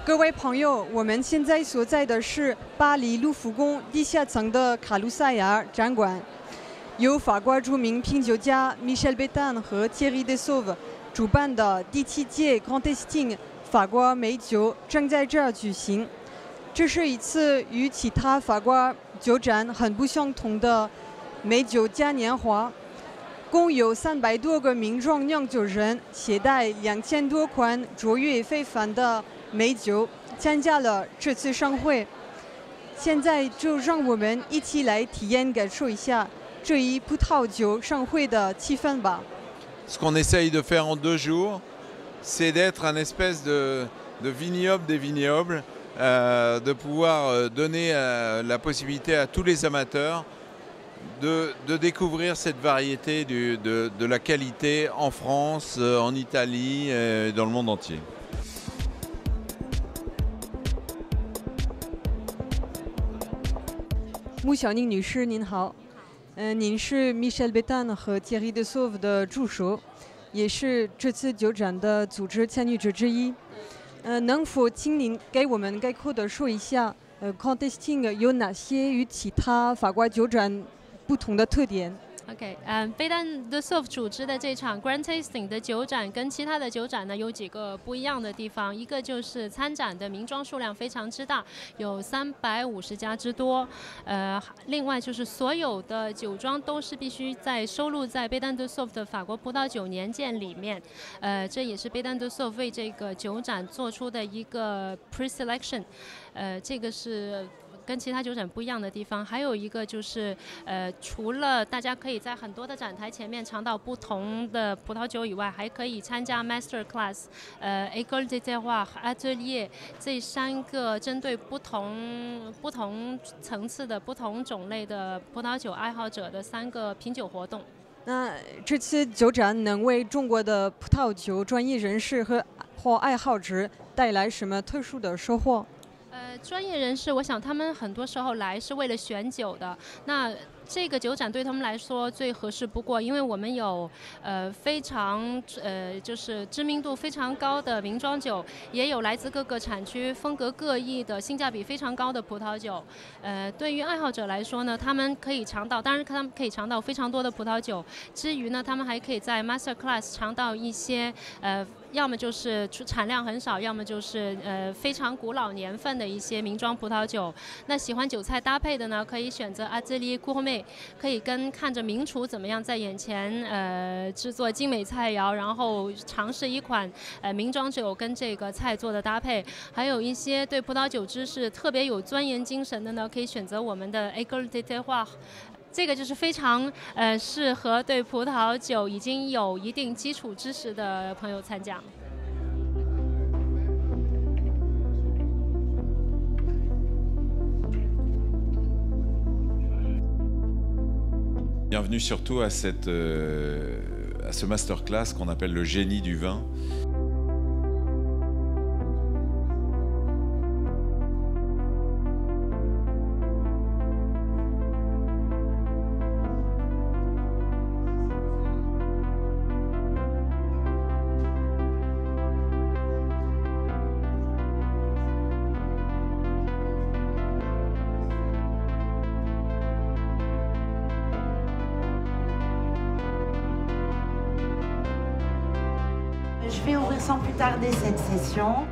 各位朋友，我们现在所在的是巴黎卢浮宫地下层的卡卢塞亚展馆，由法国著名品酒家 Michel Béthane 和 Thierry Dessauve 主办的第7届 Grand Tasting 法国美酒正在这儿举行。这是一次与其他法国酒展很不相同的美酒嘉年华，共有300多个名庄酿酒人携带2000多款卓越非凡的美酒参加了这次盛会。现在就让我们一起来体验感受一下这一葡萄酒盛会的气氛吧。Ce qu'on essaye de faire en 2 jours, c'est d'être un espèce de vignoble des vignobles, de pouvoir donner la possibilité à tous les amateurs de découvrir cette variété de la qualité en France, en Italie et dans le monde entier. 穆小宁女士您好，您是 Michel Béthane 和 Thierry Dessauve 的助手，也是这次酒展的组织参与者之一。能否请您给我们概括的说一下Grand Tasting 有哪些与其他法国酒展不同的特点？OK， Béthane Dessauve 组织的这场 Grand Tasting 的酒展跟其他的酒展呢有几个不一样的地方，一个就是参展的名庄数量非常之大，有350家之多。另外就是所有的酒庄都是必须收录在 Béthane Dessauve 的法国葡萄酒年鉴里面。这也是 Béthane Dessauve 为这个酒展做出的一个 pre-selection。这个是跟其他酒展不一样的地方。还有一个就是，除了大家可以在很多的展台前面尝到不同的葡萄酒以外，还可以参加 Master Class、École des Terroirs、Atelier 这3个针对不同层次的不同种类的葡萄酒爱好者的3个品酒活动。那这次酒展能为中国的葡萄酒专业人士或爱好者带来什么特殊的收获？专业人士，我想他们很多时候来是为了选酒的。那这个酒展对他们来说最合适不过，因为我们有非常就是知名度非常高的名庄酒，也有来自各个产区、风格各异的性价比非常高的葡萄酒。对于爱好者来说呢，他们可以尝到，当然他们可以尝到非常多的葡萄酒。之余呢，他们还可以在 Master Class 尝到一些要么就是产量很少，要么就是非常古老年份的一些名庄葡萄酒。那喜欢酒菜搭配的呢，可以选择 Atelier Gourmet， 可以看着名厨怎么样在眼前制作精美菜肴，然后尝试一款名庄酒跟这个菜做的搭配。还有一些对葡萄酒知识特别有钻研精神的呢，可以选择我们的 École des Terroirs。这个就是非常适合对葡萄酒已经有一定基础知识的朋友参加。Bienvenue surtout à ce masterclass qu'on appelle le génie du vin. Je vais ouvrir sans plus tarder cette session.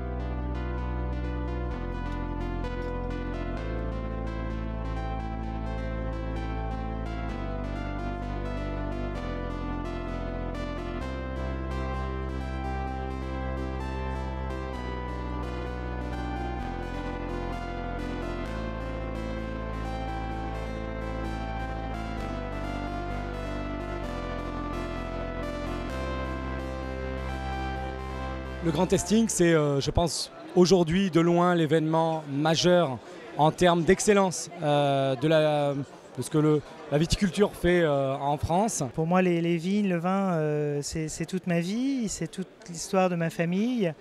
Le Grand Tasting, c'est, je pense, aujourd'hui de loin l'événement majeur en termes d'excellence de ce que la viticulture fait en France. Pour moi, les vignes, le vin, c'est toute ma vie, c'est toute l'histoire de ma famille.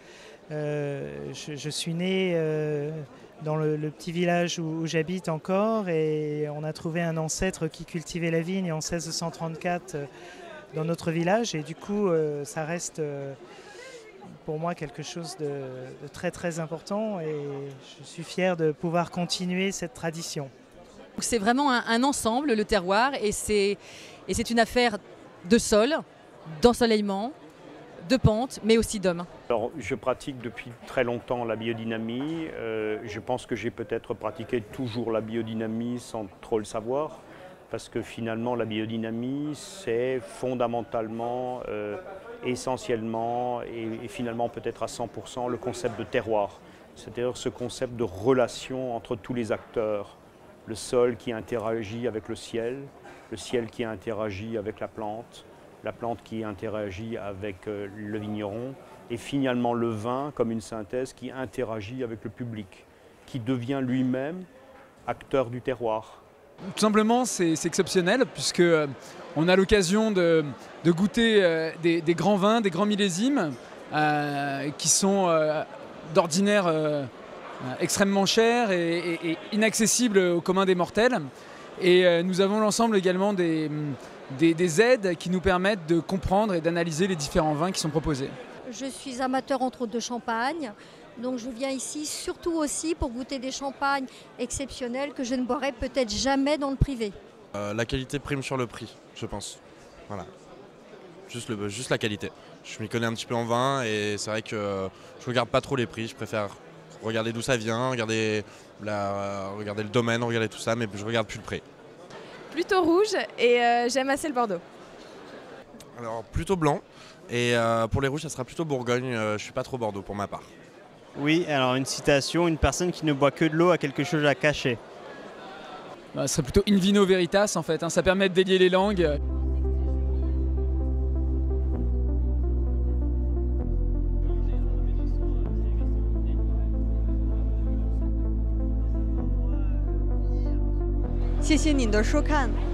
Je suis né dans le petit village où j'habite encore et on a trouvé un ancêtre qui cultivait la vigne en 1634 dans notre village et du coup ça reste pour moi quelque chose de très très important et je suis fier de pouvoir continuer cette tradition. C'est vraiment un ensemble, le terroir, et c'est une affaire de sol, d'ensoleillement, de pente, mais aussi d'hommes. Alors, je pratique depuis très longtemps la biodynamie. Je pense que j'ai peut-être pratiqué toujours la biodynamie sans trop le savoir, parce que finalement la biodynamie c'est fondamentalement, essentiellement et finalement peut-être à 100% le concept de terroir, c'est-à-dire ce concept de relation entre tous les acteurs, le sol qui interagit avec le ciel qui interagit avec la plante qui interagit avec le vigneron et finalement le vin comme une synthèse qui interagit avec le public, qui devient lui-même acteur du terroir. Tout simplement, c'est exceptionnel puisque on a l'occasion de goûter des grands vins, des grands millésimes qui sont d'ordinaire extrêmement chers et inaccessibles au commun des mortels. Et nous avons l'ensemble également des aides qui nous permettent de comprendre et d'analyser les différents vins qui sont proposés. Je suis amateur entre autres de champagne, donc je viens ici surtout aussi pour goûter des champagnes exceptionnels que je ne boirais peut-être jamais dans le privé. La qualité prime sur le prix, je pense. Voilà. Juste la qualité. Je m'y connais un petit peu en vin et c'est vrai que je regarde pas trop les prix, je préfère regarder d'où ça vient, regarder le domaine, regarder tout ça, mais je regarde plus le prix. Plutôt rouge et j'aime assez le Bordeaux. Alors plutôt blanc et pour les rouges ça sera plutôt Bourgogne, je suis pas trop Bordeaux pour ma part. Oui, alors une citation, une personne qui ne boit que de l'eau a quelque chose à cacher. Ce serait plutôt in vino veritas en fait, ça permet de délier les langues. Merci de 收看。